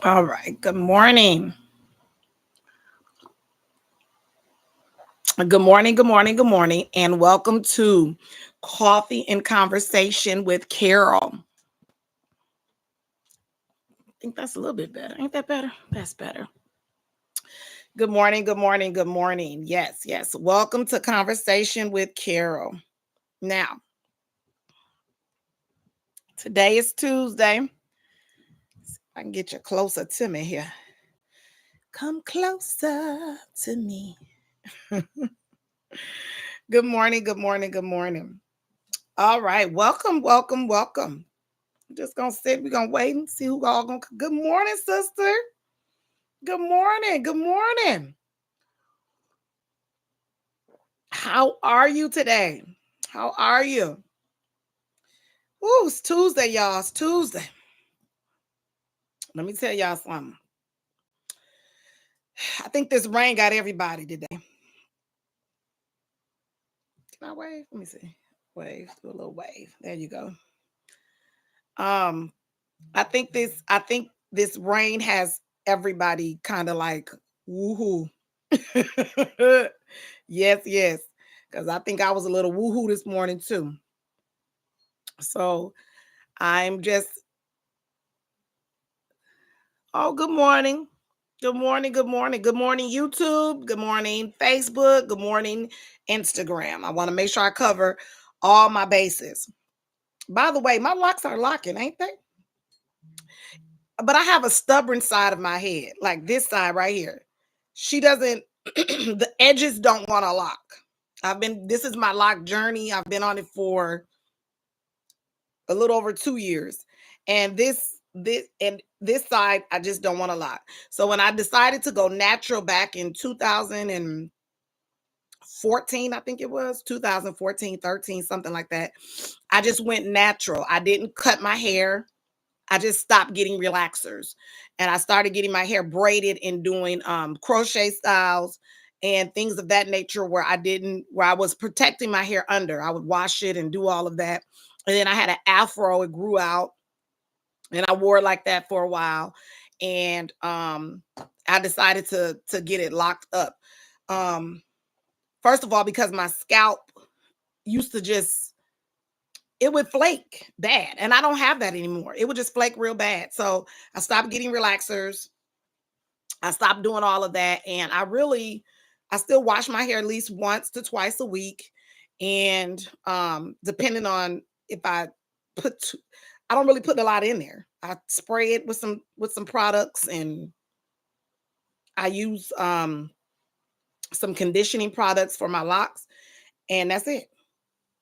All right. Good morning. Good morning. Good morning. Good morning. And welcome to Coffee and Conversation with Carol. I think that's a little bit better. Ain't that better? That's better. Good morning. Good morning. Good morning. Yes. Yes. Welcome to Conversation with Carol. Now, today is Tuesday. I can get you closer to me here. Come closer to me. Good morning. Good morning. Good morning. All right. Welcome. Welcome. Welcome. Just gonna sit. We're gonna wait and see who all gonna. Good morning, sister. Good morning. Good morning. How are you today? How are you? Ooh, it's Tuesday, y'all. It's Tuesday. Let me tell y'all something. I think this rain got everybody today. Can I wave? Let me see. Wave. Do a little wave. There you go. Um, I think this rain has everybody kind of like woohoo. Yes, yes. Because I think I was a little woohoo this morning too. So I'm just, oh, good morning. Good morning. Good morning. Good morning, YouTube. Good morning, Facebook. Good morning, Instagram. I want to make sure I cover all my bases. By the way, my locks are locking, ain't they? But I have a stubborn side of my head, like this side right here. She doesn't, the edges don't want to lock. This is my lock journey. I've been on it for a little over 2 years. And this side, I just don't want to lock. So when I decided to go natural back in 2014, I think it was 2014, 13, something like that. I just went natural. I didn't cut my hair. I just stopped getting relaxers and I started getting my hair braided and doing crochet styles and things of that nature where I was protecting my hair under. I would wash it and do all of that. And then I had an afro, it grew out and I wore it like that for a while. And I decided to get it locked up. Um, First of all, because my scalp used to just it would flake bad. And I don't have that anymore. It would just flake real bad. So I stopped getting relaxers. I stopped doing all of that. And I still wash my hair at least once to twice a week. And depending on if put, t- I don't really put a lot in there. I spray it with some products and I use some conditioning products for my locks. And that's it.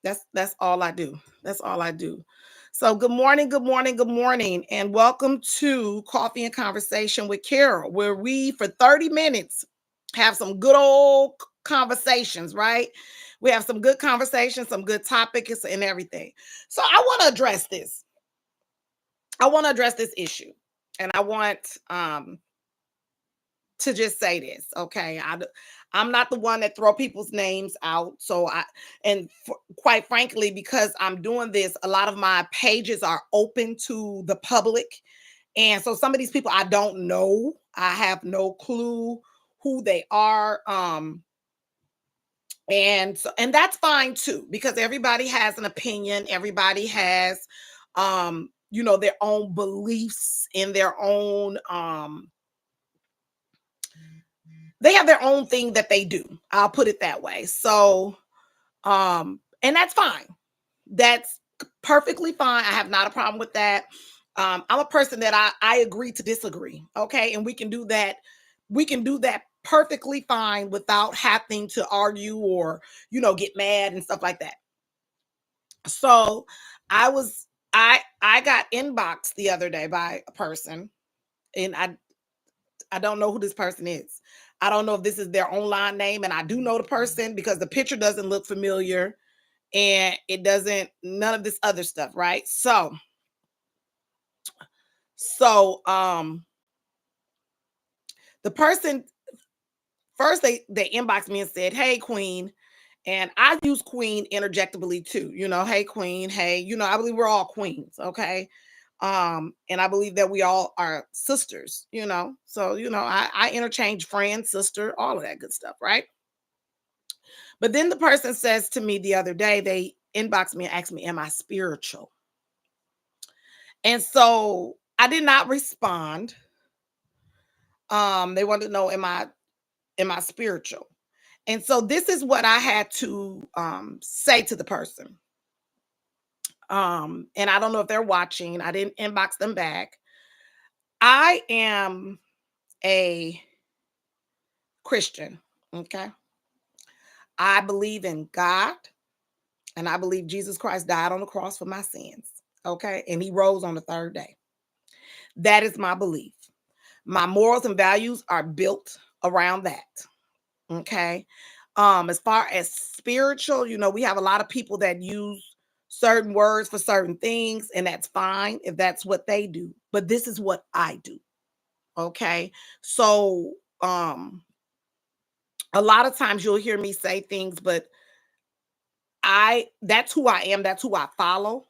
That's all I do. That's all I do. So good morning, good morning, good morning, and welcome to Coffee and Conversation with Carol, where we for 30 minutes have some good old conversations, right? We have some good conversations, some good topics, and everything. So I want to address this. I want to address this issue, and I want to just say this, okay? I'm not the one that throw people's names out. Quite frankly, because I'm doing this, a lot of my pages are open to the public. And so some of these people I don't know. I have no clue who they are. And that's fine too, because everybody has an opinion. Everybody has their own beliefs and their own they have their own thing that they do. I'll put it that way. So, and that's fine. That's perfectly fine. I have not a problem with that. I'm a person that I agree to disagree. Okay. And we can do that. We can do that perfectly fine without having to argue or, get mad and stuff like that. So I was, I got inboxed the other day by a person and I don't know who this person is. I don't know if this is their online name, and I do know the person because the picture doesn't look familiar and it doesn't none of this other stuff, right? So the person first they inboxed me and said, "Hey Queen." And I use Queen interjectably too. Hey Queen, hey, I believe we're all queens, okay? And I believe that we all are sisters, you know. So, I interchange friend, sister, all of that good stuff, right? But then the person says to me the other day, they inboxed me and asked me, am I spiritual? And so I did not respond. They wanted to know, am I spiritual? And so this is what I had to say to the person. And I don't know if they're watching. I didn't inbox them back. I am a Christian. Okay. I believe in God, and I believe Jesus Christ died on the cross for my sins. Okay. And he rose on the third day. That is my belief. My morals and values are built around that. Okay. As far as spiritual, we have a lot of people that use certain words for certain things, and that's fine if that's what they do. But this is what I do. Okay. So a lot of times you'll hear me say things, but that's who I am, that's who I follow.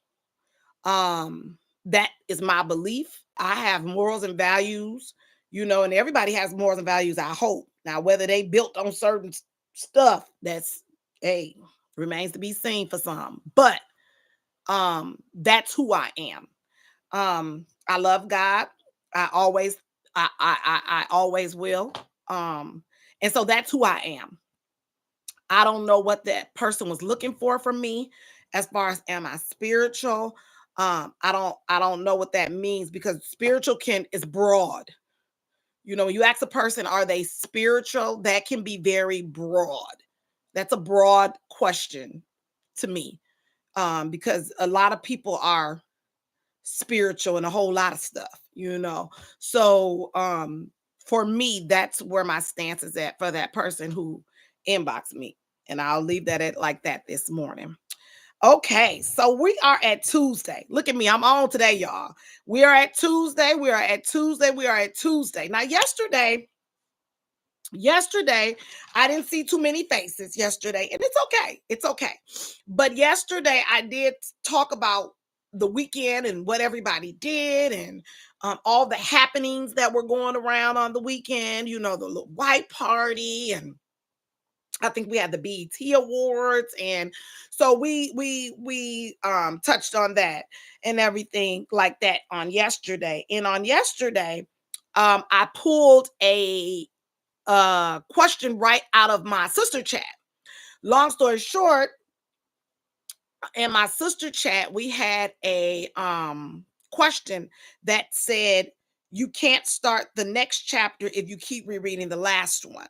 That is my belief. I have morals and values, and everybody has morals and values, I hope. Now, whether they built on certain stuff, that's hey, remains to be seen for some. But that's who I am. I love God. I always I always will. Um, and so that's who I am. I don't know what that person was looking for from me as far as am I spiritual? I don't know what that means, because spiritual can is broad. When you ask a person, are they spiritual? That can be very broad. That's a broad question to me. Because a lot of people are spiritual and a whole lot of stuff. So for me, that's where my stance is at for that person who inboxed me. And I'll leave that at like that this morning. Okay, so we are at Tuesday. Look at me, I'm on today, y'all. We are at Tuesday. We are at Tuesday. We are at Tuesday. Now, yesterday, I didn't see too many faces yesterday, and it's okay. It's okay. But yesterday, I did talk about the weekend and what everybody did, and all the happenings that were going around on the weekend. The little white party, and I think we had the BET Awards, and so we touched on that and everything like that on yesterday. And on yesterday, I pulled a question right out of my sister chat. Long story short, in my sister chat, we had a question that said, you can't start the next chapter if you keep rereading the last one.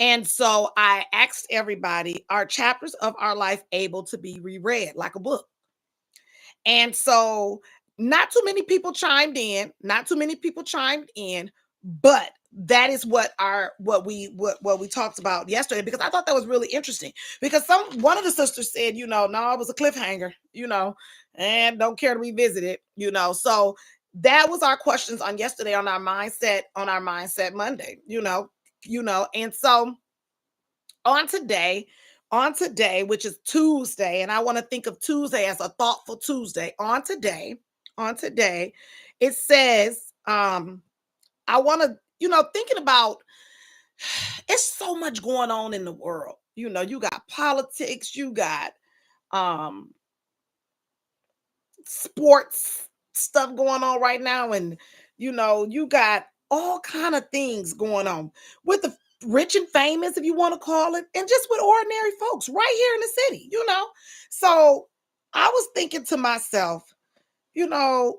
And so I asked everybody, are chapters of our life able to be reread like a book? And so not too many people chimed in, not too many people chimed in, but that is what we talked about yesterday, because I thought that was really interesting, because one of the sisters said, no, it was a cliffhanger, and don't care to revisit it. So that was our questions on yesterday on our mindset Monday, and so on today, which is Tuesday, and I want to think of Tuesday as a thoughtful Tuesday. On today, it says, I want to, thinking about, it's so much going on in the world. You got politics, you got um sports stuff going on right now, and you got all kind of things going on with the rich and famous, if you want to call it, and just with ordinary folks right here in the city. So I was thinking to myself, you know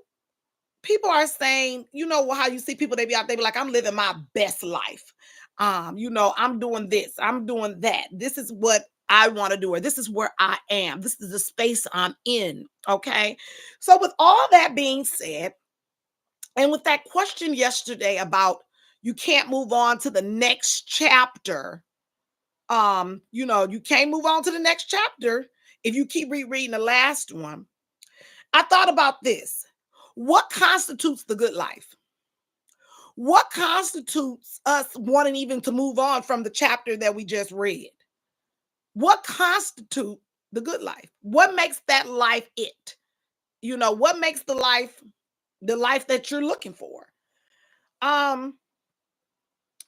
people are saying, how you see people, they be like, I'm living my best life. I'm doing this, I'm doing that. This is what I want to do, or this is where I am. This is the space I'm in. Okay. So with all that being said, and with that question yesterday about you can't move on to the next chapter, you can't move on to the next chapter if you keep rereading the last one. I thought about this. What constitutes the good life? What constitutes us wanting even to move on from the chapter that we just read? What constitutes the good life? What makes that life it? What makes the life? the life that you're looking for. Um,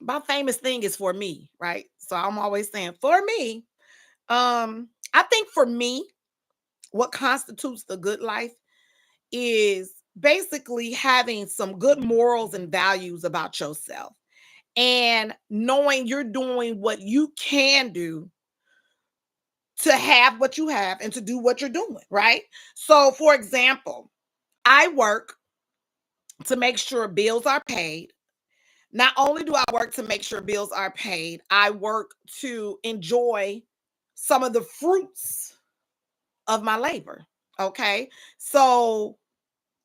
my famous thing is for me, right? So I'm always saying for me. I think for me, what constitutes the good life is basically having some good morals and values about yourself and knowing you're doing what you can do to have what you have and to do what you're doing, right? So, for example, I work to make sure bills are paid. Not only do I work to make sure bills are paid, I work to enjoy some of the fruits of my labor. Okay. So,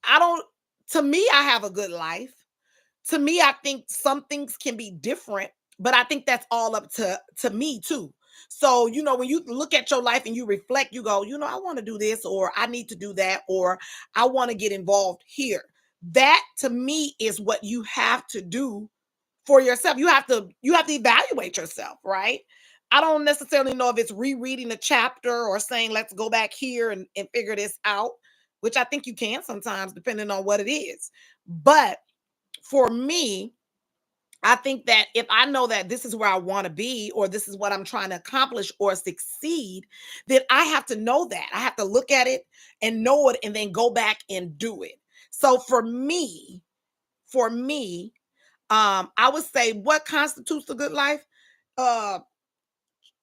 I don't, to me, I have a good life. To me, I think some things can be different, but I think that's all up to me too. So, when you look at your life and you reflect, you go, I want to do this, or I need to do that, or I want to get involved here. That to me is what you have to do for yourself. You have to evaluate yourself, right? I don't necessarily know if it's rereading a chapter or saying, let's go back here and figure this out, which I think you can sometimes, depending on what it is. But for me, I think that if I know that this is where I want to be, or this is what I'm trying to accomplish or succeed, then I have to know that. I have to look at it and know it and then go back and do it. So for me, I would say what constitutes a good life? Uh,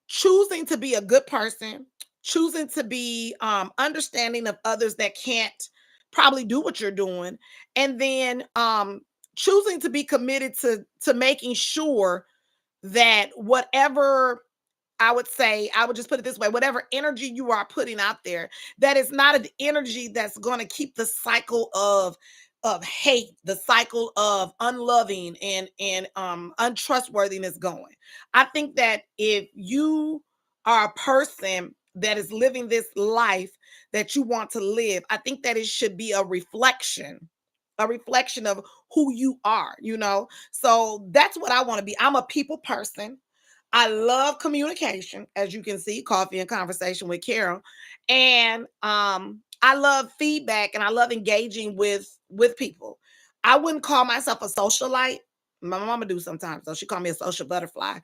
choosing to be a good person, choosing to be understanding of others that can't probably do what you're doing, and then choosing to be committed to making sure that whatever I would just put it this way, whatever energy you are putting out there, that is not an energy that's going to keep the cycle of hate, the cycle of unloving and untrustworthiness going. I think that if you are a person that is living this life that you want to live, I think that it should be a reflection of who you are. So that's what I want to be. I'm a people person. I love communication, as you can see, coffee and conversation with Carol. And I love feedback and I love engaging with people. I wouldn't call myself a socialite. My mama do sometimes, though. She called me a social butterfly.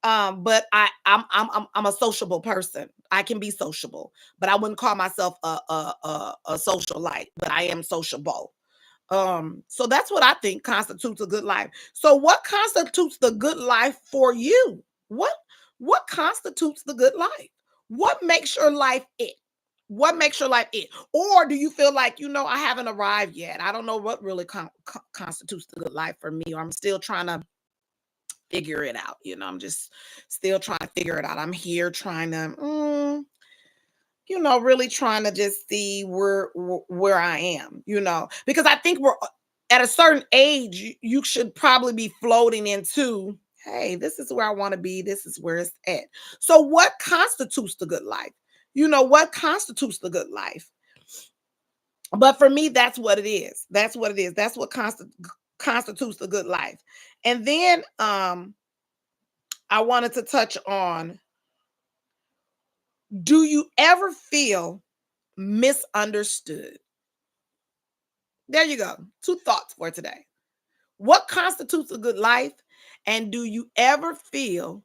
But I'm a sociable person. I can be sociable, but I wouldn't call myself a socialite, but I am sociable. So that's what I think constitutes a good life. So what constitutes the good life for you? What constitutes the good life? What makes your life it? What makes your life it? Or do you feel like, I haven't arrived yet? I don't know what really constitutes the good life for me, or I'm still trying to figure it out. I'm just still trying to figure it out. I'm here trying to really trying to just see where I am, because I think we're at a certain age, you should probably be floating into, hey, this is where I want to be, this is where it's at. So what constitutes the good life? What constitutes the good life? But for me, that's what it is. That's what it is. That's what constitutes the good life. And then I wanted to touch on, do you ever feel misunderstood? There you go. Two thoughts for today. What constitutes a good life? And do you ever feel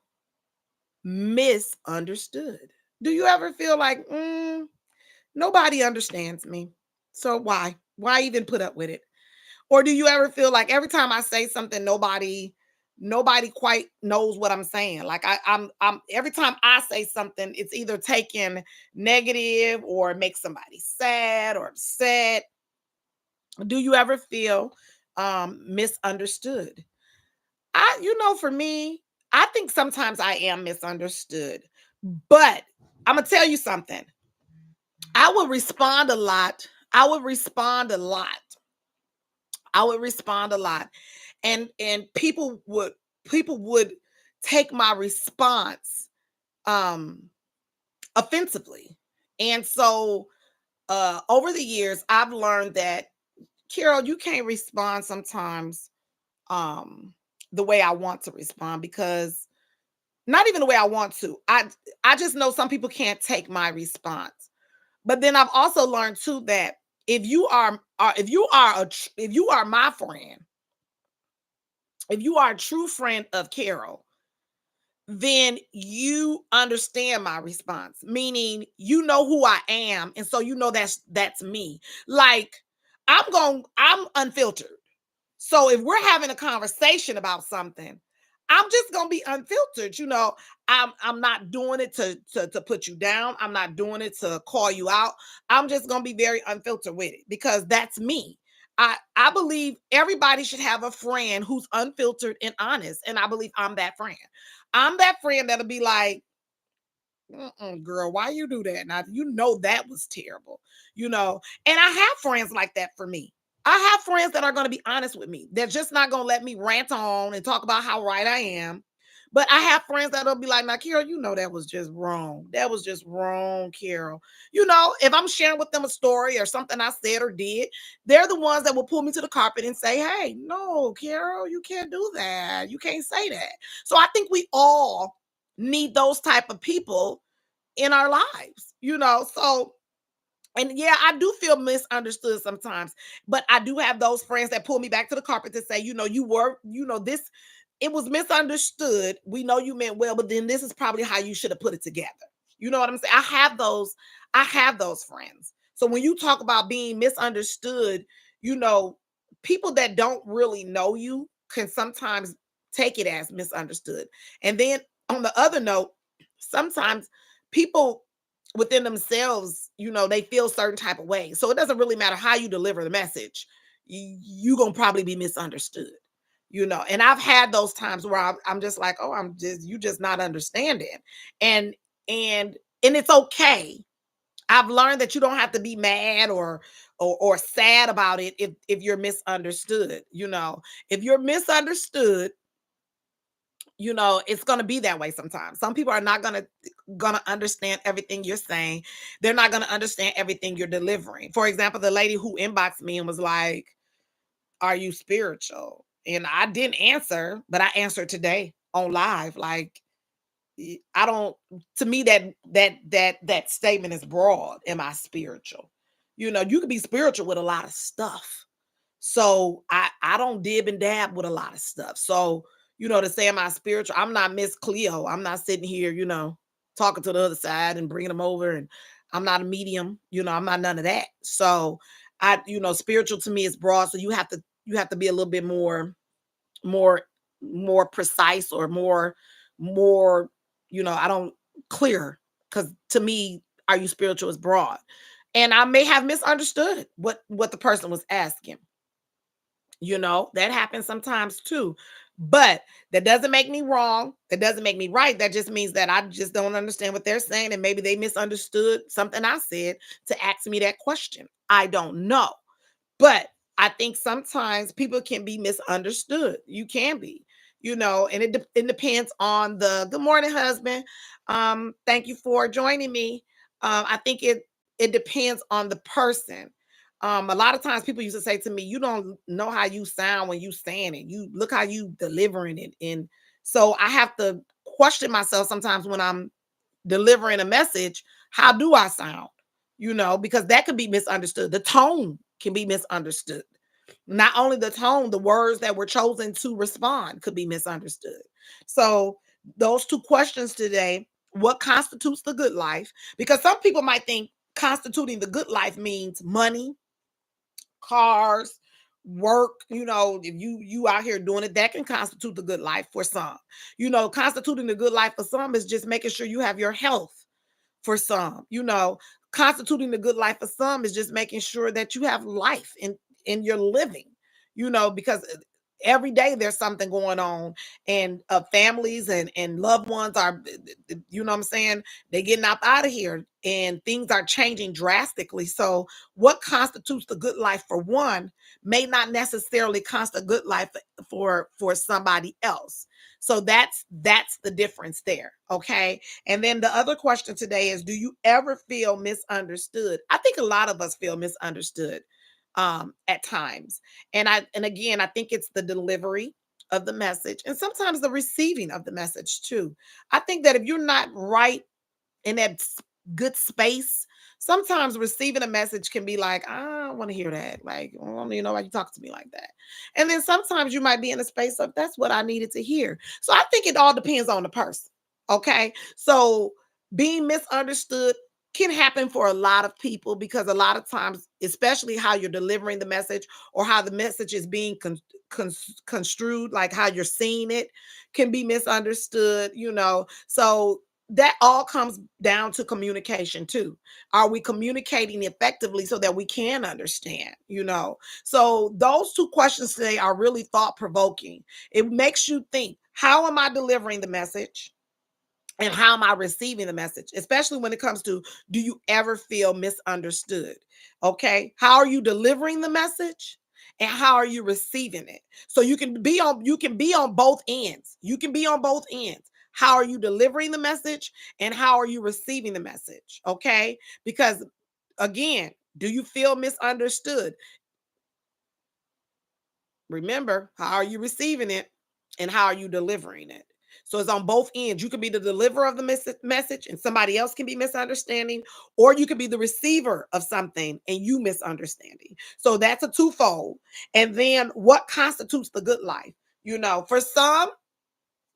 misunderstood? Do you ever feel like, nobody understands me? So why? Why even put up with it? Or do you ever feel like every time I say something, nobody quite knows what I'm saying? Like I'm every time I say something, it's either taken negative or makes somebody sad or upset. Do you ever feel misunderstood? For me, I think sometimes I am misunderstood, but I'm gonna tell you something. I would respond a lot. I would respond a lot. I would respond a lot. And people would take my response um offensively. And so over the years, I've learned that, Carol, you can't respond sometimes um the way I want to respond, because not even the way I want to. I just know some people can't take my response. But then I've also learned too that if you are my friend, if you are a true friend of Carol, then you understand my response, meaning you know who I am, and so you know that's me. Like I'm unfiltered. So if we're having a conversation about something, I'm just gonna be unfiltered. I'm not doing it to put you down. I'm not doing it to call you out. I'm just gonna be very unfiltered with it because that's me. I believe everybody should have a friend who's unfiltered and honest, and I believe I'm that friend. I'm that friend that'll be like, "Mm-mm, girl, why you do that? Now you know that was terrible, And I have friends like that for me. I have friends that are going to be honest with me. They're just not going to let me rant on and talk about how right I am. But I have friends that'll be like, now, Carol, that was just wrong. That was just wrong, Carol. If I'm sharing with them a story or something I said or did, they're the ones that will pull me to the carpet and say, hey, no, Carol, you can't do that. You can't say that. So I think we all need those type of people in our lives. So and yeah, I do feel misunderstood sometimes, but I do have those friends that pull me back to the carpet to say, you were, this, it was misunderstood. We know you meant well, but then this is probably how you should have put it together. You know what I'm saying? I have those friends. So when you talk about being misunderstood, you know, people that don't really know you can sometimes take it as misunderstood. And then on the other note, sometimes people within themselves, they feel certain type of ways. So it doesn't really matter how you deliver the message. You're going to probably be misunderstood. And I've had those times where I'm just like, oh, you just not understanding. And, and, and it's okay. I've learned that you don't have to be mad or sad about it if you're misunderstood. If you're misunderstood, it's going to be that way sometimes. Some people are not going to understand everything you're saying. They're not going to understand everything you're delivering. For example, the lady who inboxed me and was like, are you spiritual? And I didn't answer, but I answered today on live. Like, I don't, to me, that statement is broad. Am I spiritual? You could be spiritual with a lot of stuff. So I don't dib and dab with a lot of stuff. So, to say am I spiritual, I'm not Miss Cleo. I'm not sitting here, talking to the other side and bringing them over. And I'm not a medium, I'm not none of that. So spiritual to me is broad. So you have to be a little bit more, more precise or more, I don't clear because to me, are you spiritual is broad. And I may have misunderstood what the person was asking. That happens sometimes too. But that doesn't make me wrong. That doesn't make me right. That just means that I just don't understand what they're saying. And maybe they misunderstood something I said to ask me that question. I don't know. But I think sometimes people can be misunderstood. You can be, and it depends on the good morning, husband. Thank you for joining me. I think it depends on the person. A lot of times people used to say to me, you don't know how you sound when you saying it. You look how you delivering it. And so I have to question myself sometimes when I'm delivering a message. How do I sound? Because that could be misunderstood. The tone can be misunderstood. Not only the tone, the words that were chosen to respond could be misunderstood. So those two questions today, what constitutes the good life? Because some people might think constituting the good life means money, cars, work. If you out here doing it, that can constitute the good life for some. Constituting the good life for some is just making sure you have your health. For some, constituting the good life for some is just making sure that you have life in your living, because every day there's something going on, and families and loved ones are, what I'm saying, they getting out of here and things are changing drastically. So what constitutes the good life for one may not necessarily constitute a good life for somebody else. So that's the difference there. Okay. And then the other question today is, do you ever feel misunderstood? I think a lot of us feel misunderstood at times. And again, I think it's the delivery of the message and sometimes the receiving of the message too. I think that if you're not right in that good space Sometimes receiving a message can be like, I don't want to hear that. Like, I don't even know why you talk to me like that. And then sometimes you might be in a space of that's what I needed to hear. So I think it all depends on the person. Okay. So being misunderstood can happen for a lot of people because a lot of times, especially how you're delivering the message or how the message is being construed, like how you're seeing it, can be misunderstood, you know. So that all comes down to communication too. Are we communicating effectively so that we can understand, you know? So those two questions today are really thought provoking. It makes you think, how am I delivering the message? And how am I receiving the message? Especially when it comes to, do you ever feel misunderstood? Okay. How are you delivering the message? And how are you receiving it? So you can be on both ends. You can be on both ends. How are you delivering the message? And how are you receiving the message? Okay. Because again, do you feel misunderstood? Remember, how are you receiving it and how are you delivering it? So it's on both ends. You can be the deliverer of the message and somebody else can be misunderstanding, or you can be the receiver of something and you misunderstanding. So that's a twofold. And then what constitutes the good life? You know, for some,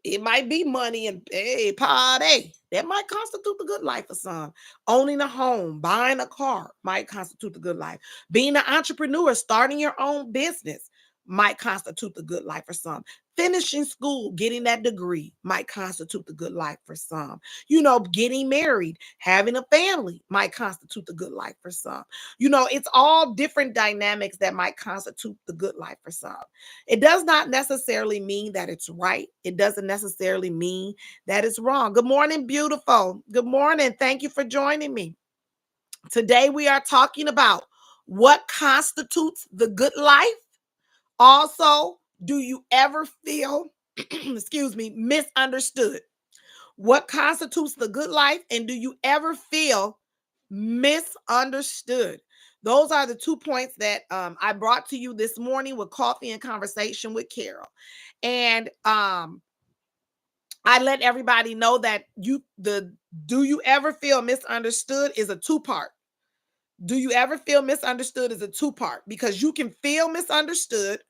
it might be money and hey, party. That might constitute the good life for some. Owning a home, buying a car might constitute the good life. Being an entrepreneur, starting your own business might constitute the good life for some. Finishing school, getting that degree might constitute the good life for some. You know, getting married, having a family might constitute the good life for some. You know, it's all different dynamics that might constitute the good life for some. It does not necessarily mean that it's right. It doesn't necessarily mean that it's wrong. Good morning, beautiful. Good morning. Thank you for joining me. Today we are talking about what constitutes the good life. Also, do you ever feel, excuse me, misunderstood? What constitutes the good life? And do you ever feel misunderstood? Those are the 2 points that I brought to you this morning with Coffee and Conversation with Carol. And I let everybody know that do you ever feel misunderstood is a two-part. Do you ever feel misunderstood is a two-part because you can feel misunderstood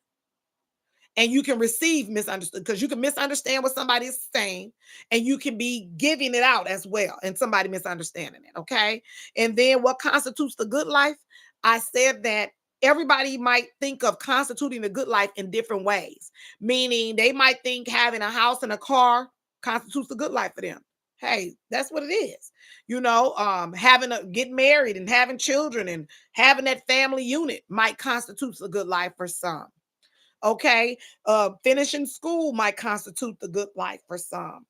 and you can receive misunderstood because you can misunderstand what somebody is saying and you can be giving it out as well and somebody misunderstanding it. Okay. And then what constitutes the good life? I said that everybody might think of constituting the good life in different ways, meaning they might think having a house and a car constitutes the good life for them. Hey, that's what it is. You know, getting married and having children and having that family unit might constitute a good life for some. Okay. Finishing school might constitute the good life for some.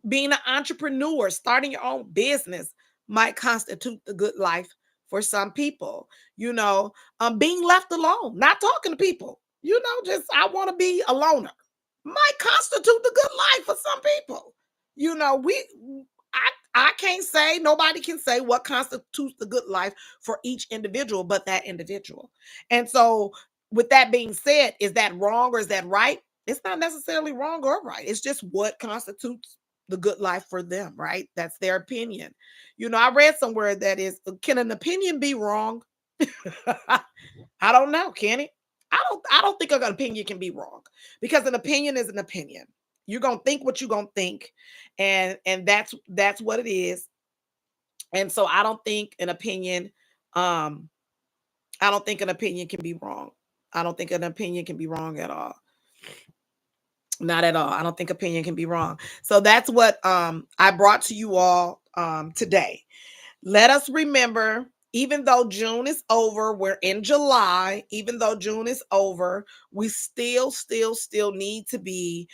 Being an entrepreneur, starting your own business might constitute the good life for some people. You know, being left alone, not talking to people, you know, just I want to be a loner might constitute the good life for some people. You know, I can't say, nobody can say what constitutes the good life for each individual, but that individual. And so, with that being said, is that wrong or is that right? It's not necessarily wrong or right. It's just what constitutes the good life for them, right? That's their opinion. You know, I read somewhere that is, can an opinion be wrong? I don't know, can it? I don't think an opinion can be wrong because an opinion is an opinion. You're gonna think what you're gonna think, and that's what it is. And so um, I don't think an opinion can be wrong. I don't think an opinion can be wrong at all. Not at all. I don't think opinion can be wrong. So that's what I brought to you all today. Let us remember, even though June is over, we're in July. Even though June is over, we still need to be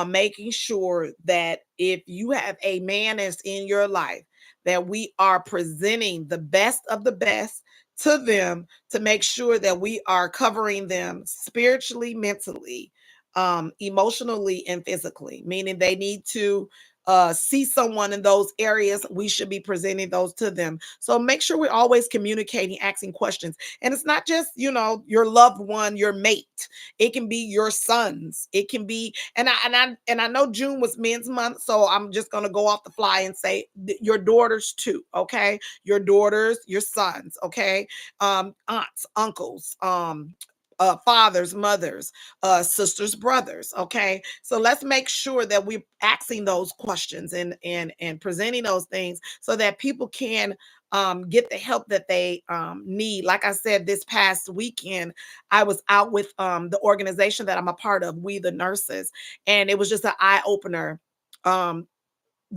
making sure that if you have a man that's in your life, that we are presenting the best of the best to them to make sure that we are covering them spiritually, mentally, emotionally, and physically, meaning they need to see someone in those areas, we should be presenting those to them. So make sure we're always communicating, asking questions. And it's not just, your loved one, your mate. It can be your sons. It can be, and I know June was Men's Month, so I'm just gonna go off the fly and say your daughters too, okay? Your daughters, your sons, okay? Aunts, uncles, fathers, mothers, sisters, brothers. Okay, so let's make sure that we're asking those questions and presenting those things so that people can get the help that they need. Like I said, this past weekend, I was out with the organization that I'm a part of, We the Nurses, and it was just an eye opener. Um,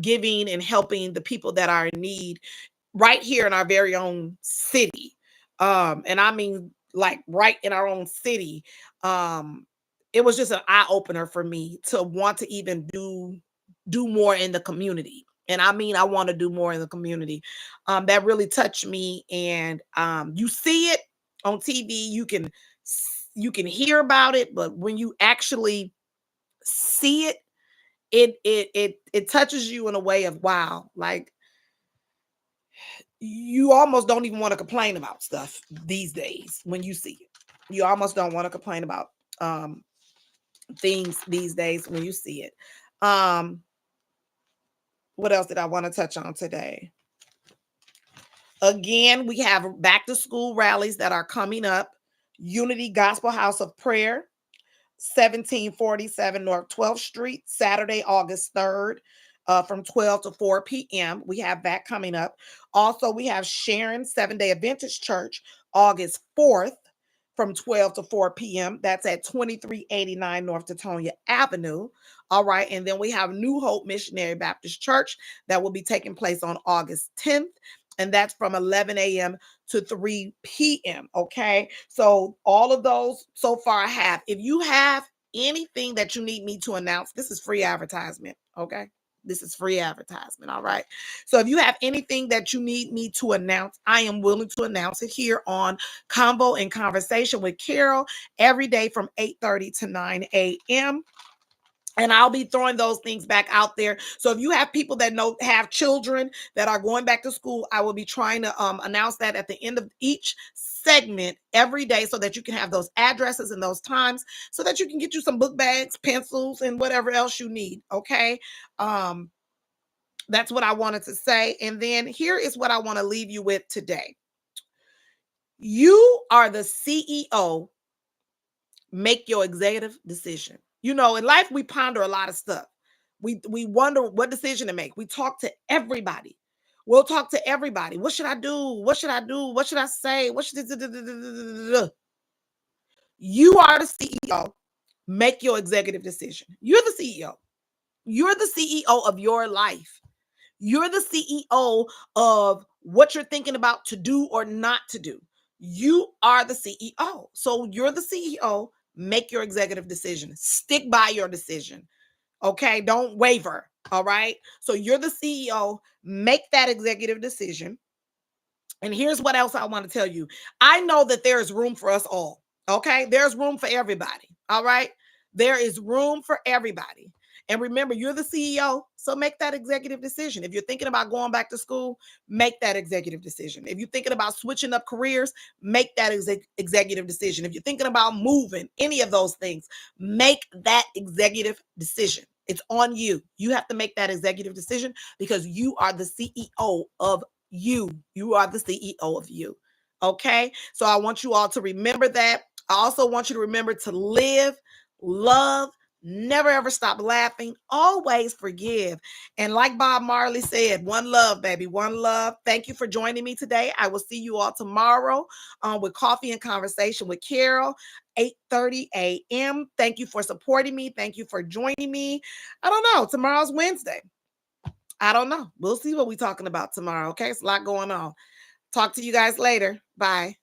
Giving and helping the people that are in need right here in our very own city. And I mean, like right in our own city. Um, it was just an eye opener for me to want to even do more in the community. And I mean, I want to do more in the community. That really touched me. And you see it on TV, you can hear about it, but when you actually see it, it touches you in a way of wow, like you almost don't even want to complain about stuff these days when you see it. You almost don't want to complain about um things these days when you see it. Um what else did I want to touch on today? Again, we have back to school rallies that are coming up. Unity Gospel House of Prayer, 1747 North 12th Street, Saturday, August 3rd, from 12 to 4 p.m. We have that coming up. Also, we have Sharon Seven-Day Adventist Church, August 4th, from 12 to 4 p.m. That's at 2389 North Tetonia Avenue. All right. And then we have New Hope Missionary Baptist Church that will be taking place on August 10th. And that's from 11 a.m. to 3 p.m. Okay. So all of those so far I have. If you have anything that you need me to announce, this is free advertisement. Okay. This is free advertisement. All right. So if you have anything that you need me to announce, I am willing to announce it here on Convo and Conversation with Carol every day from 8:30 to 9 a.m. And I'll be throwing those things back out there. So if you have people that have children that are going back to school, I will be trying to announce that at the end of each segment every day so that you can have those addresses and those times so that you can get you some book bags, pencils, and whatever else you need. Okay. Um, that's what I wanted to say. And then here is what I want to leave you with today. You are the CEO. Make your executive decision. In life, we ponder a lot of stuff. We wonder what decision to make. We talk to everybody. We'll talk to everybody. What should I do? What should I do? What should I say? What should you are the CEO. Make your executive decision. You're the CEO. You're the CEO of your life. You're the CEO of what you're thinking about to do or not to do. You are the CEO. So you're the CEO. Make your executive decision. Stick by your decision. Okay. Don't waver. All right. So you're the CEO. Make that executive decision. And here's what else I want to tell you. I know that there is room for us all. Okay. There's room for everybody. All right. There is room for everybody. And remember, you're the CEO. So make that executive decision. If you're thinking about going back to school, make that executive decision. If you're thinking about switching up careers, make that executive decision. If you're thinking about moving, any of those things, make that executive decision. It's on you. You have to make that executive decision because you are the CEO of you. You are the CEO of you. Okay. So I want you all to remember that. I also want you to remember to live, love, never ever stop laughing, always forgive. And like Bob Marley said, one love, baby, one love. Thank you for joining me today. I will see you all tomorrow with Coffee and Conversation with Carol, 8:30 a.m. Thank you for supporting me. Thank you for joining me. I don't know. Tomorrow's Wednesday. I don't know. We'll see what we're talking about tomorrow. Okay. It's a lot going on. Talk to you guys later. Bye.